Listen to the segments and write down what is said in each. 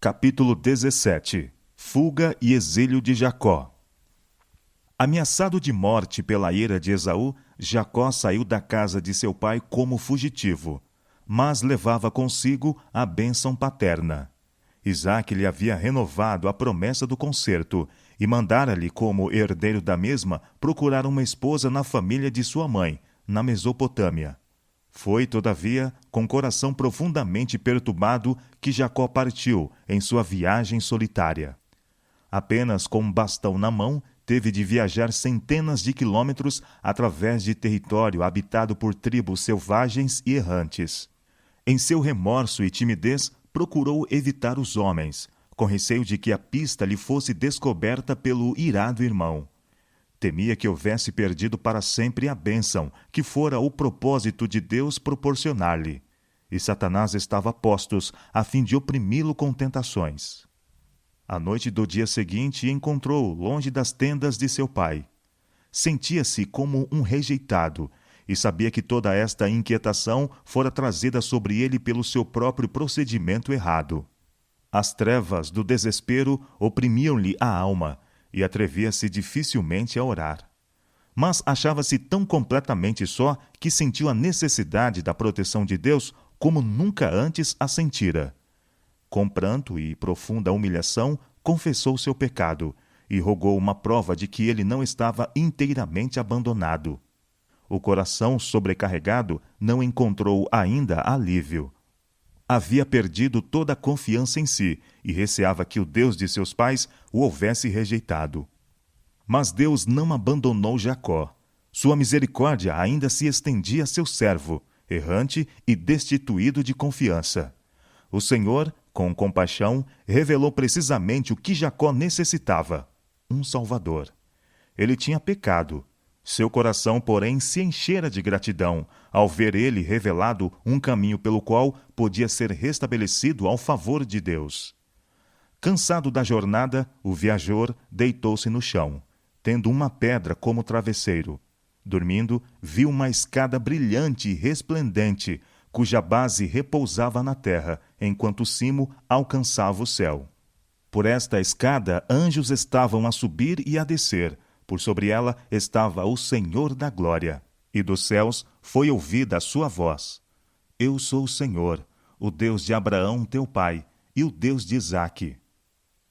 Capítulo 17. Fuga e exílio de Jacó. Ameaçado de morte pela ira de Esaú, Jacó saiu da casa de seu pai como fugitivo, mas levava consigo a bênção paterna. Isaque lhe havia renovado a promessa do concerto e mandara-lhe, como herdeiro da mesma, procurar uma esposa na família de sua mãe, na Mesopotâmia. Foi, todavia, com coração profundamente perturbado que Jacó partiu em sua viagem solitária. Apenas com um bastão na mão, teve de viajar centenas de quilômetros através de território habitado por tribos selvagens e errantes. Em seu remorso e timidez, procurou evitar os homens, com receio de que a pista lhe fosse descoberta pelo irado irmão. Temia que houvesse perdido para sempre a bênção que fora o propósito de Deus proporcionar-lhe, e Satanás estava a postos a fim de oprimi-lo com tentações. À noite do dia seguinte encontrou longe das tendas de seu pai. Sentia-se como um rejeitado e sabia que toda esta inquietação fora trazida sobre ele pelo seu próprio procedimento errado. As trevas do desespero oprimiam-lhe a alma e atrevia-se dificilmente a orar. Mas achava-se tão completamente só que sentiu a necessidade da proteção de Deus como nunca antes a sentira. Com pranto e profunda humilhação, confessou seu pecado e rogou uma prova de que ele não estava inteiramente abandonado. O coração sobrecarregado não encontrou ainda alívio. Havia perdido toda a confiança em si e receava que o Deus de seus pais o houvesse rejeitado. Mas Deus não abandonou Jacó. Sua misericórdia ainda se estendia a seu servo, errante e destituído de confiança. O Senhor, com compaixão, revelou precisamente o que Jacó necessitava: um Salvador. Ele tinha pecado. Seu coração, porém, se enchera de gratidão ao ver ele revelado um caminho pelo qual podia ser restabelecido ao favor de Deus. Cansado da jornada, o viajor deitou-se no chão, tendo uma pedra como travesseiro. Dormindo, viu uma escada brilhante e resplendente, cuja base repousava na terra, enquanto o cimo alcançava o céu. Por esta escada, anjos estavam a subir e a descer. Por sobre ela estava o Senhor da glória, e dos céus foi ouvida a sua voz: Eu sou o Senhor, o Deus de Abraão teu pai, e o Deus de Isaque.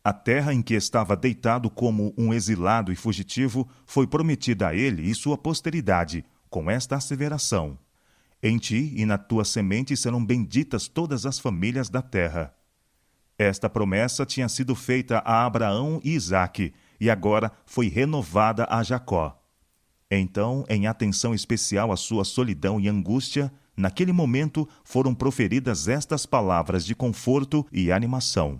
A terra em que estava deitado como um exilado e fugitivo foi prometida a ele e sua posteridade, com esta asseveração: Em ti e na tua semente serão benditas todas as famílias da terra. Esta promessa tinha sido feita a Abraão e Isaque, e agora foi renovada a Jacó. Então, em atenção especial à sua solidão e angústia, naquele momento foram proferidas estas palavras de conforto e animação: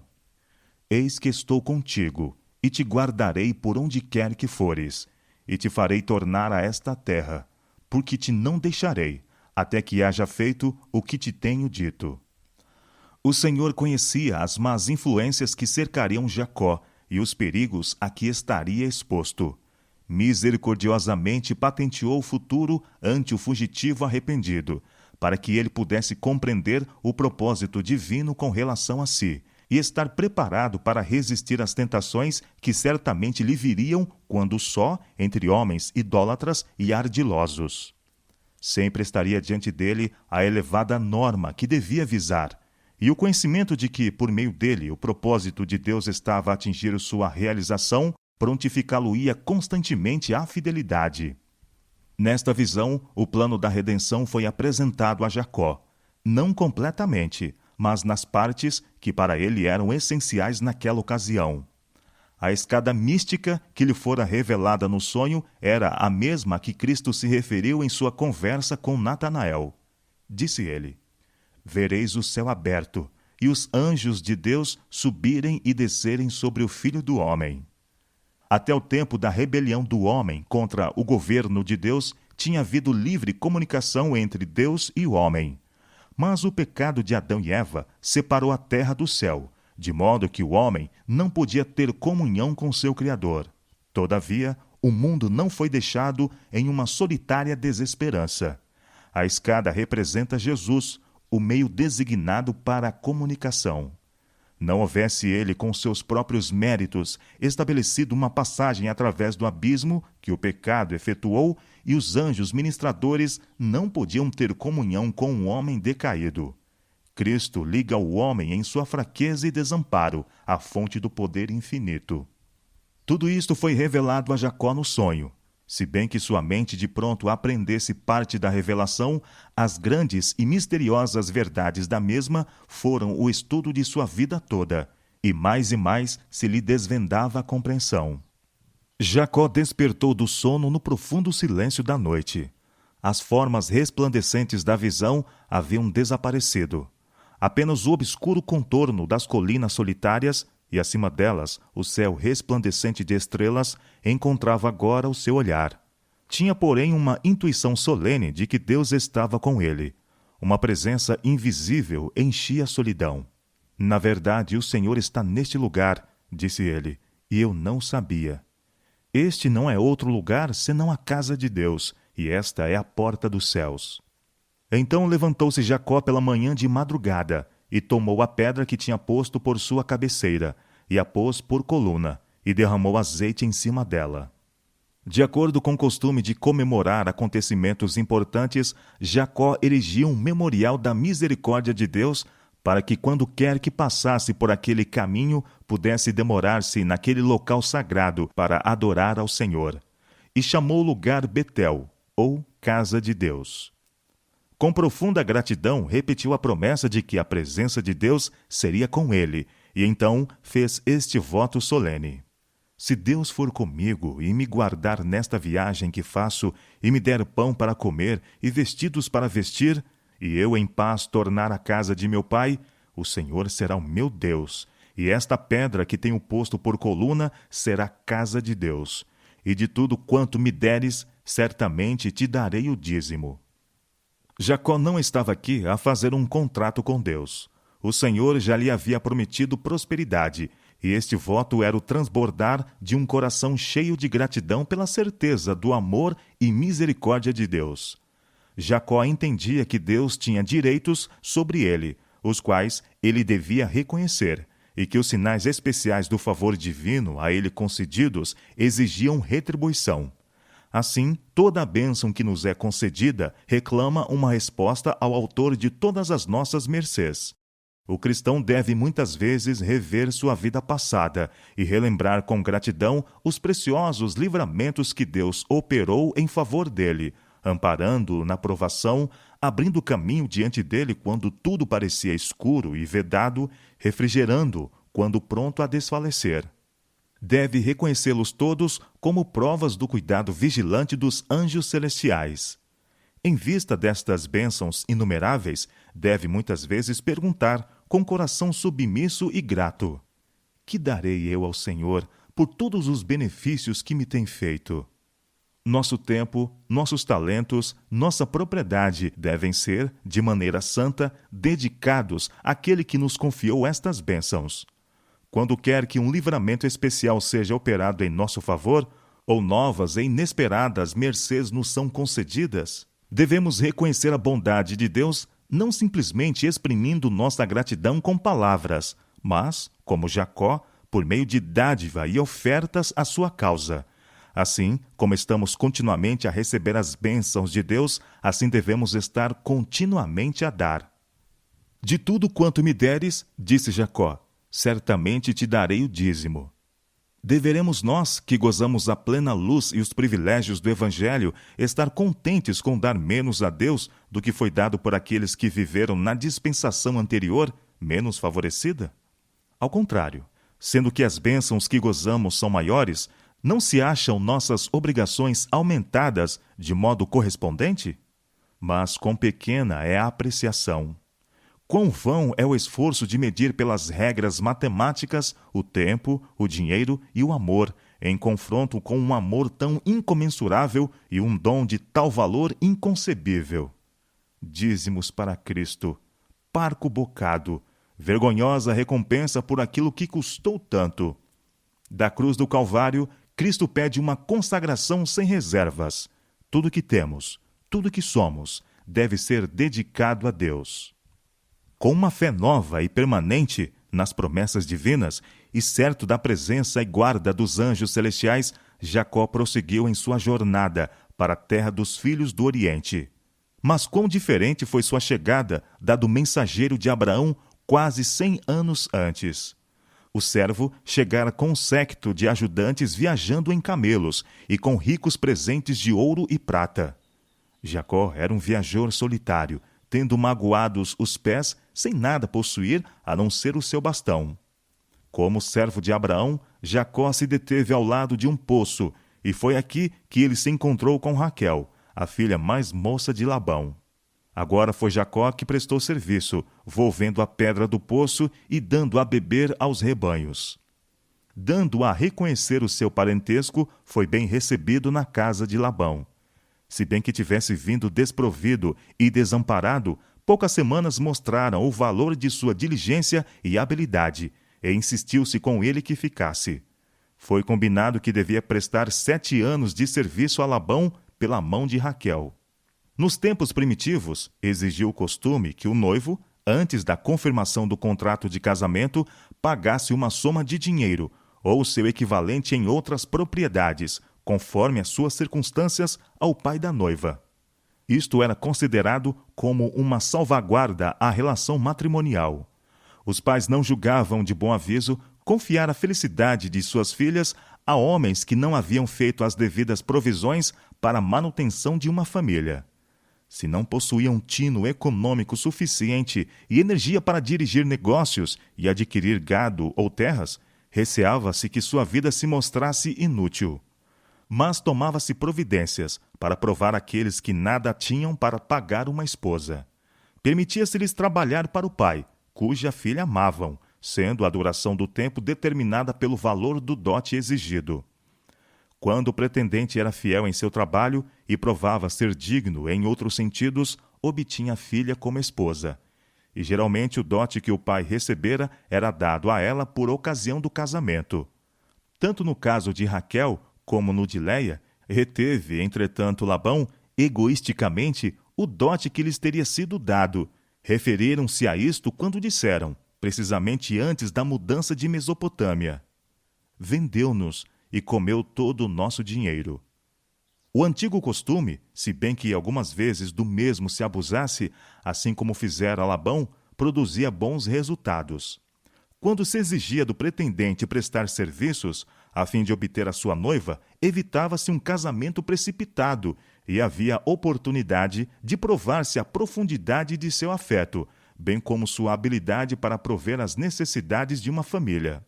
Eis que estou contigo, e te guardarei por onde quer que fores, e te farei tornar a esta terra, porque te não deixarei, até que haja feito o que te tenho dito. O Senhor conhecia as más influências que cercariam Jacó e os perigos a que estaria exposto. Misericordiosamente patenteou o futuro ante o fugitivo arrependido, para que ele pudesse compreender o propósito divino com relação a si e estar preparado para resistir às tentações que certamente lhe viriam quando só entre homens idólatras e ardilosos. Sempre estaria diante dele a elevada norma que devia visar, e o conhecimento de que, por meio dele, o propósito de Deus estava a atingir sua realização, prontificá-lo-ia constantemente à fidelidade. Nesta visão, o plano da redenção foi apresentado a Jacó, não completamente, mas nas partes que para ele eram essenciais naquela ocasião. A escada mística que lhe fora revelada no sonho era a mesma a que Cristo se referiu em sua conversa com Natanael. Disse ele: Vereis o céu aberto, e os anjos de Deus subirem e descerem sobre o Filho do Homem. Até o tempo da rebelião do homem contra o governo de Deus, tinha havido livre comunicação entre Deus e o homem. Mas o pecado de Adão e Eva separou a terra do céu, de modo que o homem não podia ter comunhão com seu Criador. Todavia, o mundo não foi deixado em uma solitária desesperança. A escada representa Jesus, o meio designado para a comunicação. não houvesse ele, com seus próprios méritos, estabelecido uma passagem através do abismo que o pecado efetuou, e os anjos ministradores não podiam ter comunhão com o homem decaído. Cristo liga o homem em sua fraqueza e desamparo, à fonte do poder infinito. Tudo isto foi revelado a Jacó no sonho. Se bem que sua mente de pronto aprendesse parte da revelação, as grandes e misteriosas verdades da mesma foram o estudo de sua vida toda, e mais se lhe desvendava a compreensão. Jacó despertou do sono no profundo silêncio da noite. As formas resplandecentes da visão haviam desaparecido. Apenas o obscuro contorno das colinas solitárias e, acima delas, o céu resplandecente de estrelas encontrava agora o seu olhar. Tinha, porém, uma intuição solene de que Deus estava com ele. Uma presença invisível enchia a solidão. Na verdade, o Senhor está neste lugar, disse ele, e eu não sabia. Este não é outro lugar senão a casa de Deus, e esta é a porta dos céus. Então levantou-se Jacó pela manhã de madrugada, e tomou a pedra que tinha posto por sua cabeceira, e a pôs por coluna, e derramou azeite em cima dela. De acordo com o costume de comemorar acontecimentos importantes, Jacó erigiu um memorial da misericórdia de Deus, para que quando quer que passasse por aquele caminho, pudesse demorar-se naquele local sagrado para adorar ao Senhor. E chamou o lugar Betel, ou Casa de Deus. Com profunda gratidão, repetiu a promessa de que a presença de Deus seria com ele, e então fez este voto solene: se Deus for comigo e me guardar nesta viagem que faço, e me der pão para comer e vestidos para vestir, e eu em paz tornar à casa de meu pai, o Senhor será o meu Deus, e esta pedra que tenho posto por coluna será casa de Deus. E de tudo quanto me deres, certamente te darei o dízimo. Jacó não estava aqui a fazer um contrato com Deus. O Senhor já lhe havia prometido prosperidade, e este voto era o transbordar de um coração cheio de gratidão pela certeza do amor e misericórdia de Deus. Jacó entendia que Deus tinha direitos sobre ele, os quais ele devia reconhecer, e que os sinais especiais do favor divino a ele concedidos exigiam retribuição. Assim, toda a bênção que nos é concedida reclama uma resposta ao autor de todas as nossas mercês. O cristão deve muitas vezes rever sua vida passada e relembrar com gratidão os preciosos livramentos que Deus operou em favor dele, amparando-o na provação, abrindo caminho diante dele quando tudo parecia escuro e vedado, refrigerando-o quando pronto a desfalecer. Deve reconhecê-los todos como provas do cuidado vigilante dos anjos celestiais. Em vista destas bênçãos inumeráveis, deve muitas vezes perguntar, com coração submisso e grato: que darei eu ao Senhor por todos os benefícios que me tem feito? Nosso tempo, nossos talentos, nossa propriedade devem ser, de maneira santa, dedicados àquele que nos confiou estas bênçãos. Quando quer que um livramento especial seja operado em nosso favor, ou novas e inesperadas mercês nos são concedidas, devemos reconhecer a bondade de Deus, não simplesmente exprimindo nossa gratidão com palavras, mas, como Jacó, por meio de dádiva e ofertas à sua causa. Assim, como estamos continuamente a receber as bênçãos de Deus, assim devemos estar continuamente a dar. De tudo quanto me deres, disse Jacó, certamente te darei o dízimo. Deveremos nós, que gozamos a plena luz e os privilégios do Evangelho, estar contentes com dar menos a Deus do que foi dado por aqueles que viveram na dispensação anterior, menos favorecida? Ao contrário, sendo que as bênçãos que gozamos são maiores, não se acham nossas obrigações aumentadas de modo correspondente? Mas quão pequena é a apreciação! Quão vão é o esforço de medir pelas regras matemáticas o tempo, o dinheiro e o amor, em confronto com um amor tão incomensurável e um dom de tal valor inconcebível. Dízimos para Cristo, parco bocado, vergonhosa recompensa por aquilo que custou tanto. Da cruz do Calvário, Cristo pede uma consagração sem reservas. Tudo que temos, tudo que somos, deve ser dedicado a Deus. Com uma fé nova e permanente, nas promessas divinas e certo da presença e guarda dos anjos celestiais, Jacó prosseguiu em sua jornada para a terra dos filhos do Oriente. Mas quão diferente foi sua chegada da do mensageiro de Abraão quase 100 anos antes. O servo chegara com um séquito de ajudantes viajando em camelos e com ricos presentes de ouro e prata. Jacó era um viajor solitário, tendo magoados os pés, sem nada possuir a não ser o seu bastão. Como servo de Abraão, Jacó se deteve ao lado de um poço, e foi aqui que ele se encontrou com Raquel, a filha mais moça de Labão. Agora foi Jacó que prestou serviço, volvendo a pedra do poço e dando a beber aos rebanhos. Dando a reconhecer o seu parentesco, foi bem recebido na casa de Labão. Se bem que tivesse vindo desprovido e desamparado, poucas semanas mostraram o valor de sua diligência e habilidade, e insistiu-se com ele que ficasse. Foi combinado que devia prestar 7 anos de serviço a Labão pela mão de Raquel. Nos tempos primitivos, exigiu o costume que o noivo, antes da confirmação do contrato de casamento, pagasse uma soma de dinheiro, ou seu equivalente em outras propriedades, conforme as suas circunstâncias, ao pai da noiva. Isto era considerado como uma salvaguarda à relação matrimonial. Os pais não julgavam de bom aviso confiar a felicidade de suas filhas a homens que não haviam feito as devidas provisões para a manutenção de uma família. Se não possuíam tino econômico suficiente e energia para dirigir negócios e adquirir gado ou terras, receava-se que sua vida se mostrasse inútil. Mas tomava-se providências para provar aqueles que nada tinham para pagar uma esposa. Permitia-se-lhes trabalhar para o pai, cuja filha amavam, sendo a duração do tempo determinada pelo valor do dote exigido. Quando o pretendente era fiel em seu trabalho e provava ser digno em outros sentidos, obtinha a filha como esposa. E geralmente o dote que o pai recebera era dado a ela por ocasião do casamento. Tanto no caso de Raquel como no de Léia, reteve, entretanto, Labão, egoisticamente, o dote que lhes teria sido dado. Referiram-se a isto quando disseram, precisamente antes da mudança de Mesopotâmia: vendeu-nos e comeu todo o nosso dinheiro. O antigo costume, se bem que algumas vezes do mesmo se abusasse, assim como fizera Labão, produzia bons resultados. Quando se exigia do pretendente prestar serviços, a fim de obter a sua noiva, evitava-se um casamento precipitado e havia oportunidade de provar-se a profundidade de seu afeto, bem como sua habilidade para prover as necessidades de uma família.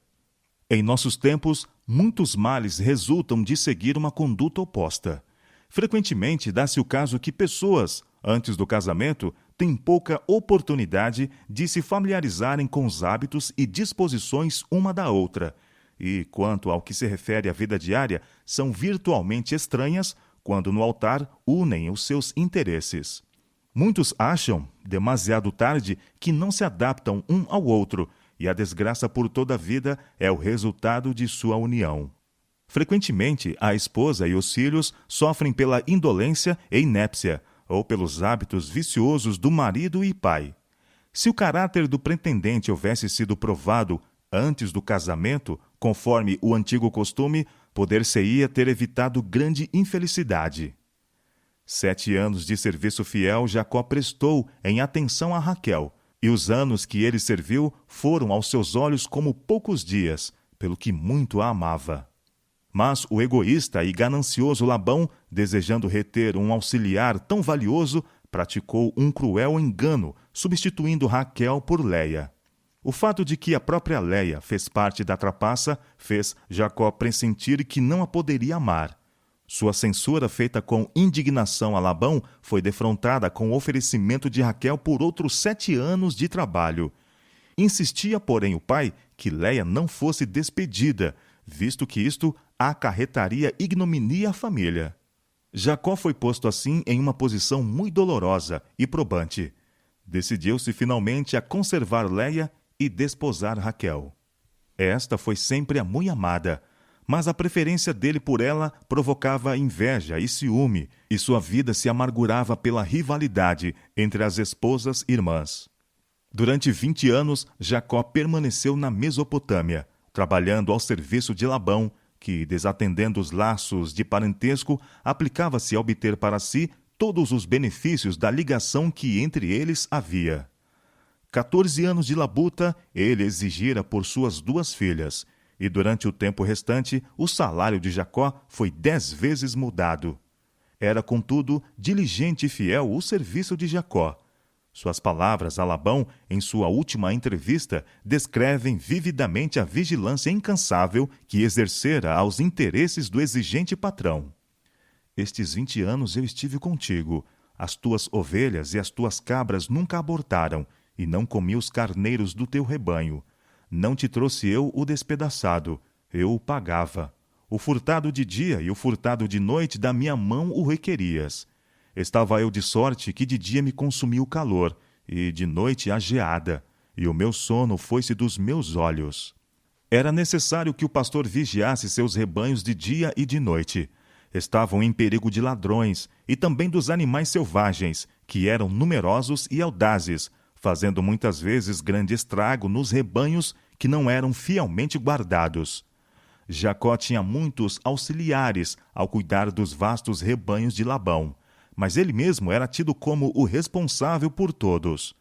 Em nossos tempos, muitos males resultam de seguir uma conduta oposta. Frequentemente dá-se o caso que pessoas, antes do casamento, têm pouca oportunidade de se familiarizarem com os hábitos e disposições uma da outra, e, quanto ao que se refere à vida diária, são virtualmente estranhas quando no altar unem os seus interesses. Muitos acham, demasiado tarde, que não se adaptam um ao outro, e a desgraça por toda a vida é o resultado de sua união. Frequentemente, a esposa e os filhos sofrem pela indolência e inépcia, ou pelos hábitos viciosos do marido e pai. Se o caráter do pretendente houvesse sido provado antes do casamento, conforme o antigo costume, poder-se-ia ter evitado grande infelicidade. 7 anos de serviço fiel Jacó prestou em atenção a Raquel, e os anos que ele serviu foram aos seus olhos como poucos dias, pelo que muito a amava. Mas o egoísta e ganancioso Labão, desejando reter um auxiliar tão valioso, praticou um cruel engano, substituindo Raquel por Léia. O fato de que a própria Léia fez parte da trapaça fez Jacó pressentir que não a poderia amar. Sua censura, feita com indignação a Labão, foi defrontada com o oferecimento de Raquel por outros 7 anos de trabalho. Insistia, porém, o pai que Léia não fosse despedida, visto que isto acarretaria ignominia à família. Jacó foi posto assim em uma posição muito dolorosa e probante. Decidiu-se finalmente a conservar Léia e desposar Raquel. Esta foi sempre a muito amada, mas a preferência dele por ela provocava inveja e ciúme, e sua vida se amargurava pela rivalidade entre as esposas irmãs. Durante 20 anos, Jacó permaneceu na Mesopotâmia, trabalhando ao serviço de Labão, que, desatendendo os laços de parentesco, aplicava-se a obter para si todos os benefícios da ligação que entre eles havia. 14 anos de labuta ele exigira por suas 2 filhas, e durante o tempo restante o salário de Jacó foi 10 vezes mudado. Era, contudo, diligente e fiel o serviço de Jacó. Suas palavras a Labão, em sua última entrevista, descrevem vividamente a vigilância incansável que exercera aos interesses do exigente patrão. Estes 20 anos eu estive contigo. As tuas ovelhas e as tuas cabras nunca abortaram, e não comi os carneiros do teu rebanho. Não te trouxe eu o despedaçado, eu o pagava. O furtado de dia e o furtado de noite da minha mão o requerias. Estava eu de sorte que de dia me consumia o calor, e de noite a geada, e o meu sono foi-se dos meus olhos. Era necessário que o pastor vigiasse seus rebanhos de dia e de noite. Estavam em perigo de ladrões, e também dos animais selvagens, que eram numerosos e audazes, fazendo muitas vezes grande estrago nos rebanhos que não eram fielmente guardados. Jacó tinha muitos auxiliares ao cuidar dos vastos rebanhos de Labão, mas ele mesmo era tido como o responsável por todos.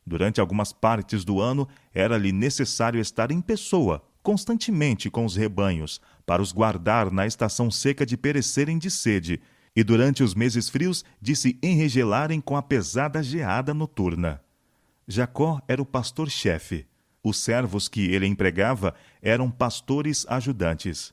Durante algumas partes do ano, era-lhe necessário estar em pessoa, constantemente com os rebanhos, para os guardar na estação seca de perecerem de sede, e durante os meses frios de se enregelarem com a pesada geada noturna. Jacó era o pastor-chefe. Os servos que ele empregava eram pastores ajudantes.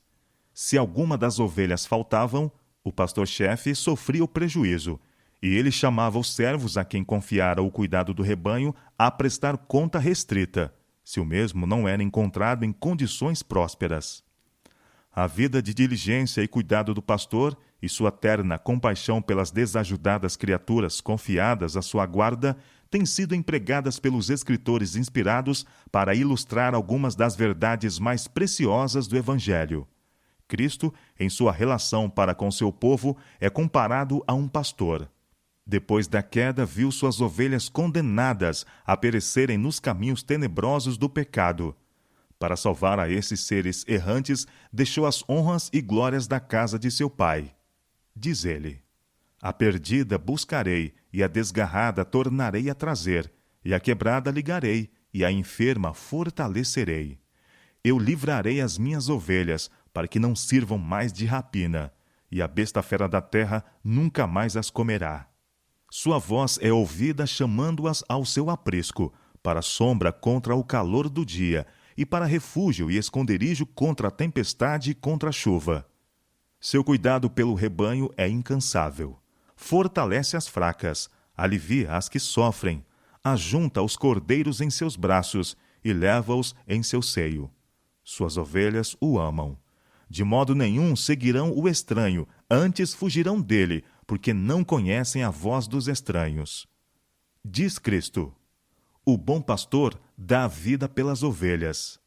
Se alguma das ovelhas faltavam, o pastor-chefe sofria o prejuízo, e ele chamava os servos a quem confiara o cuidado do rebanho a prestar conta restrita, se o mesmo não era encontrado em condições prósperas. A vida de diligência e cuidado do pastor e sua terna compaixão pelas desajudadas criaturas confiadas à sua guarda têm sido empregadas pelos escritores inspirados para ilustrar algumas das verdades mais preciosas do Evangelho. Cristo, em sua relação para com seu povo, é comparado a um pastor. Depois da queda, viu suas ovelhas condenadas a perecerem nos caminhos tenebrosos do pecado. Para salvar a esses seres errantes, deixou as honras e glórias da casa de seu pai. Diz ele: a perdida buscarei, e a desgarrada tornarei a trazer, e a quebrada ligarei, e a enferma fortalecerei. Eu livrarei as minhas ovelhas, para que não sirvam mais de rapina, e a besta fera da terra nunca mais as comerá. Sua voz é ouvida chamando-as ao seu aprisco, para sombra contra o calor do dia, e para refúgio e esconderijo contra a tempestade e contra a chuva. Seu cuidado pelo rebanho é incansável. Fortalece as fracas, alivia as que sofrem, ajunta os cordeiros em seus braços e leva-os em seu seio. Suas ovelhas o amam. De modo nenhum seguirão o estranho, antes fugirão dele, porque não conhecem a voz dos estranhos. Diz Cristo: o bom pastor dá a vida pelas ovelhas.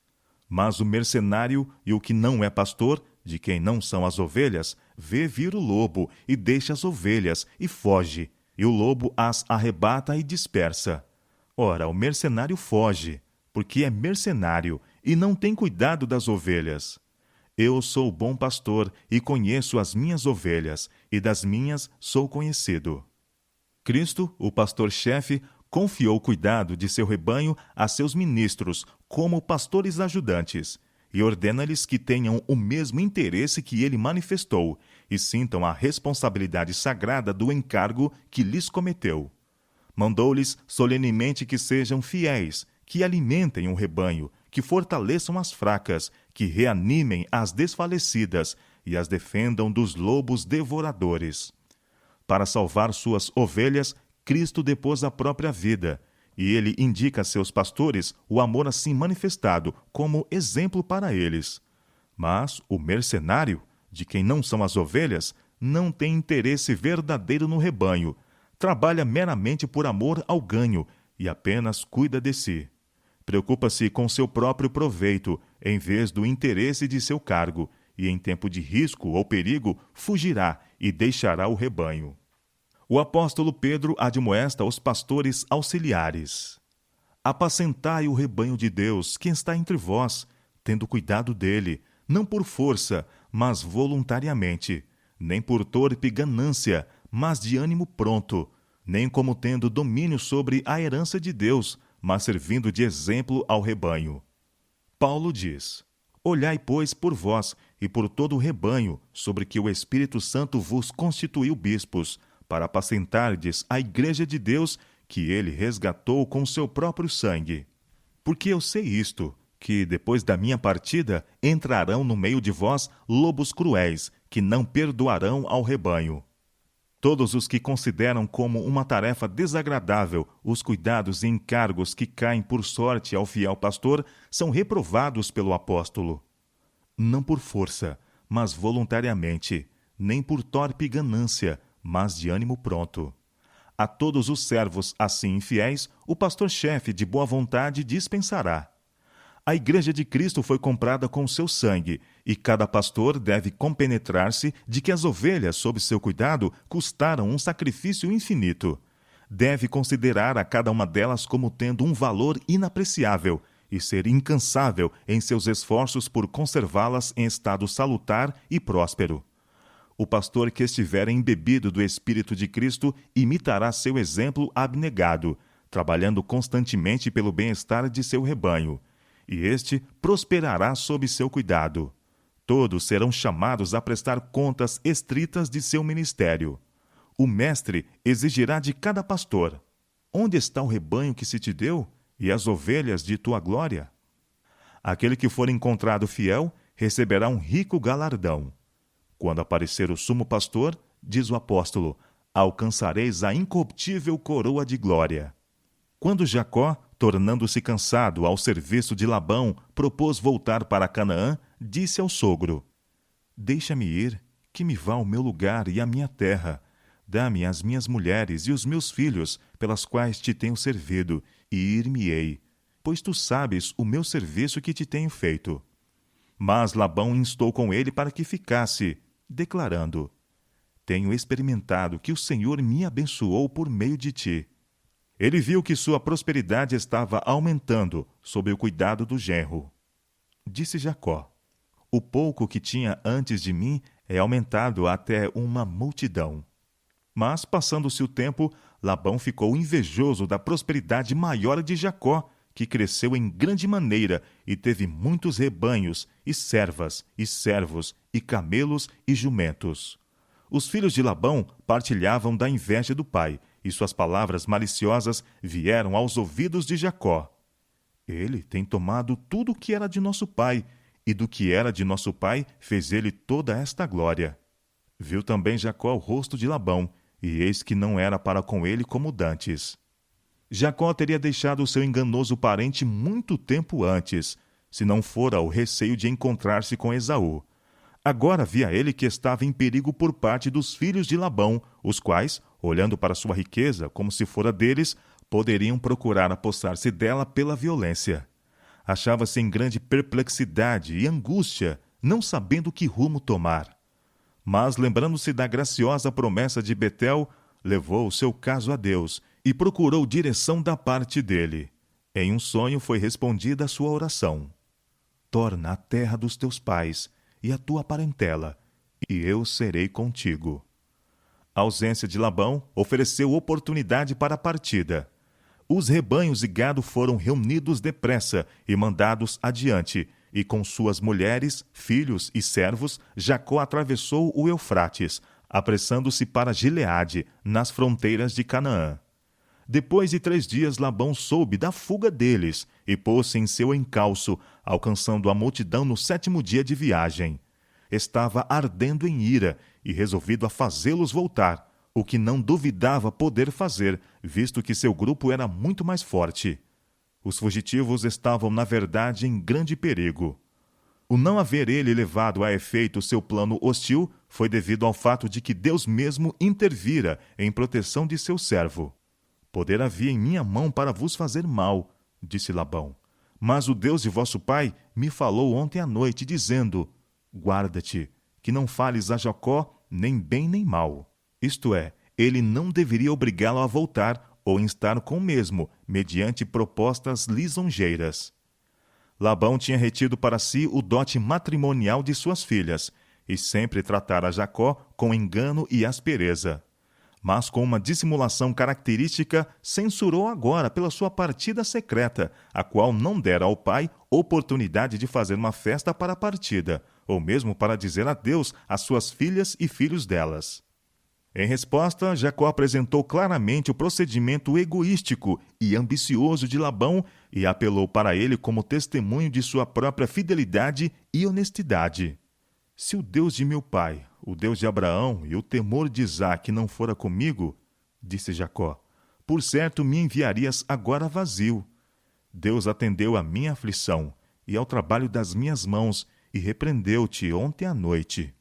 Mas o mercenário e o que não é pastor, de quem não são as ovelhas, vê vir o lobo e deixa as ovelhas e foge, e o lobo as arrebata e dispersa. Ora, o mercenário foge, porque é mercenário e não tem cuidado das ovelhas. Eu sou o bom pastor e conheço as minhas ovelhas, e das minhas sou conhecido. Cristo, o pastor-chefe, confiou o cuidado de seu rebanho a seus ministros como pastores ajudantes, e ordena-lhes que tenham o mesmo interesse que ele manifestou e sintam a responsabilidade sagrada do encargo que lhes cometeu. Mandou-lhes solenemente que sejam fiéis, que alimentem o rebanho, que fortaleçam as fracas, que reanimem as desfalecidas e as defendam dos lobos devoradores. Para salvar suas ovelhas, Cristo depôs a própria vida, e ele indica a seus pastores o amor assim manifestado como exemplo para eles. Mas o mercenário, de quem não são as ovelhas, não tem interesse verdadeiro no rebanho, trabalha meramente por amor ao ganho e apenas cuida de si. Preocupa-se com seu próprio proveito, em vez do interesse de seu cargo, e em tempo de risco ou perigo, fugirá e deixará o rebanho. O apóstolo Pedro admoesta os pastores auxiliares. Apacentai o rebanho de Deus, que está entre vós, tendo cuidado dele, não por força, mas voluntariamente, nem por torpe ganância, mas de ânimo pronto, nem como tendo domínio sobre a herança de Deus, mas servindo de exemplo ao rebanho. Paulo diz: Olhai, pois, por vós e por todo o rebanho, sobre que o Espírito Santo vos constituiu bispos, para apacentardes a igreja de Deus, que ele resgatou com seu próprio sangue. Porque eu sei isto, que depois da minha partida entrarão no meio de vós lobos cruéis, que não perdoarão ao rebanho. Todos os que consideram como uma tarefa desagradável os cuidados e encargos que caem por sorte ao fiel pastor são reprovados pelo apóstolo. Não por força, mas voluntariamente, nem por torpe ganância, mas de ânimo pronto. A todos os servos assim infiéis, o pastor-chefe de boa vontade dispensará. A igreja de Cristo foi comprada com seu sangue, e cada pastor deve compenetrar-se de que as ovelhas, sob seu cuidado, custaram um sacrifício infinito. Deve considerar a cada uma delas como tendo um valor inapreciável e ser incansável em seus esforços por conservá-las em estado salutar e próspero. O pastor que estiver embebido do Espírito de Cristo imitará seu exemplo abnegado, trabalhando constantemente pelo bem-estar de seu rebanho, e este prosperará sob seu cuidado. Todos serão chamados a prestar contas estritas de seu ministério. O mestre exigirá de cada pastor: onde está o rebanho que se te deu e as ovelhas de tua glória? Aquele que for encontrado fiel receberá um rico galardão. Quando aparecer o sumo pastor, diz o apóstolo, alcançareis a incorruptível coroa de glória. Quando Jacó, tornando-se cansado ao serviço de Labão, propôs voltar para Canaã, disse ao sogro: Deixa-me ir, que me vá ao meu lugar e à minha terra. Dá-me as minhas mulheres e os meus filhos, pelas quais te tenho servido, e ir-me-ei, pois tu sabes o meu serviço que te tenho feito. Mas Labão instou com ele para que ficasse, declarando: Tenho experimentado que o Senhor me abençoou por meio de ti. Ele viu que sua prosperidade estava aumentando sob o cuidado do genro. Disse Jacó: O pouco que tinha antes de mim é aumentado até uma multidão. Mas, passando-se o tempo, Labão ficou invejoso da prosperidade maior de Jacó, que cresceu em grande maneira e teve muitos rebanhos, e servas, e servos, e camelos e jumentos. Os filhos de Labão partilhavam da inveja do pai, e suas palavras maliciosas vieram aos ouvidos de Jacó. Ele tem tomado tudo o que era de nosso pai, e do que era de nosso pai fez ele toda esta glória. Viu também Jacó o rosto de Labão, e eis que não era para com ele como dantes. Jacó teria deixado o seu enganoso parente muito tempo antes, se não fora o receio de encontrar-se com Esaú. Agora via ele que estava em perigo por parte dos filhos de Labão, os quais, olhando para sua riqueza como se fora deles, poderiam procurar apossar-se dela pela violência. Achava-se em grande perplexidade e angústia, não sabendo que rumo tomar. Mas, lembrando-se da graciosa promessa de Betel, levou o seu caso a Deus e procurou direção da parte dele. Em um sonho foi respondida a sua oração: Torna a terra dos teus pais e a tua parentela, e eu serei contigo. A ausência de Labão ofereceu oportunidade para a partida. Os rebanhos e gado foram reunidos depressa e mandados adiante, e com suas mulheres, filhos e servos, Jacó atravessou o Eufrates, apressando-se para Gileade, nas fronteiras de Canaã. Depois de 3 dias, Labão soube da fuga deles e pôs-se em seu encalço, alcançando a multidão no 7º dia de viagem. Estava ardendo em ira e resolvido a fazê-los voltar, o que não duvidava poder fazer, visto que seu grupo era muito mais forte. Os fugitivos estavam, na verdade, em grande perigo. O não haver ele levado a efeito seu plano hostil foi devido ao fato de que Deus mesmo intervira em proteção de seu servo. Poder havia em minha mão para vos fazer mal, disse Labão. Mas o Deus de vosso pai me falou ontem à noite, dizendo: Guarda-te, que não fales a Jacó nem bem nem mal. Isto é, ele não deveria obrigá-lo a voltar, ou em estar com o mesmo, mediante propostas lisonjeiras. Labão tinha retido para si o dote matrimonial de suas filhas, e sempre tratara Jacó com engano e aspereza. Mas com uma dissimulação característica, censurou agora pela sua partida secreta, a qual não dera ao pai oportunidade de fazer uma festa para a partida, ou mesmo para dizer adeus às suas filhas e filhos delas. Em resposta, Jacó apresentou claramente o procedimento egoístico e ambicioso de Labão e apelou para ele como testemunho de sua própria fidelidade e honestidade. Se o Deus de meu pai, o Deus de Abraão e o temor de Isaque não fora comigo, disse Jacó, por certo me enviarias agora vazio. Deus atendeu à minha aflição e ao trabalho das minhas mãos e repreendeu-te ontem à noite.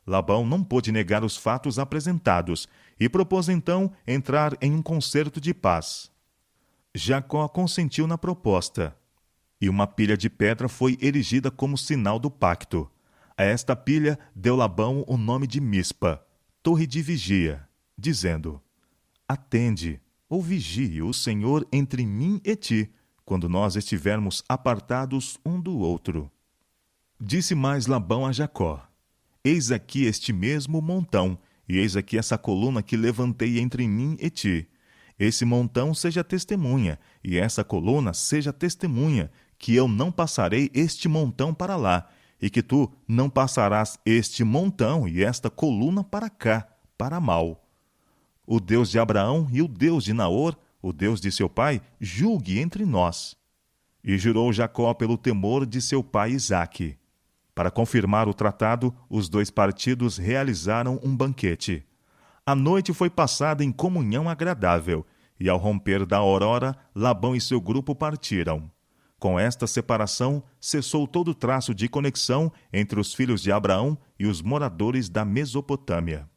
Labão não pôde negar os fatos apresentados e propôs então entrar em um concerto de paz. Jacó consentiu na proposta, e uma pilha de pedra foi erigida como sinal do pacto. A esta pilha deu Labão o nome de Mispa, torre de vigia, dizendo: Atende, ou vigie o Senhor entre mim e ti, quando nós estivermos apartados um do outro. Disse mais Labão a Jacó: Eis aqui este mesmo montão, e eis aqui essa coluna que levantei entre mim e ti. Esse montão seja testemunha, e essa coluna seja testemunha, que eu não passarei este montão para lá, e que tu não passarás este montão e esta coluna para cá, para mal. O Deus de Abraão e o Deus de Naor, o Deus de seu pai, julgue entre nós. E jurou Jacó pelo temor de seu pai Isaque. Para confirmar o tratado, os dois partidos realizaram um banquete. A noite foi passada em comunhão agradável, e ao romper da aurora, Labão e seu grupo partiram. Com esta separação, cessou todo traço de conexão entre os filhos de Abraão e os moradores da Mesopotâmia.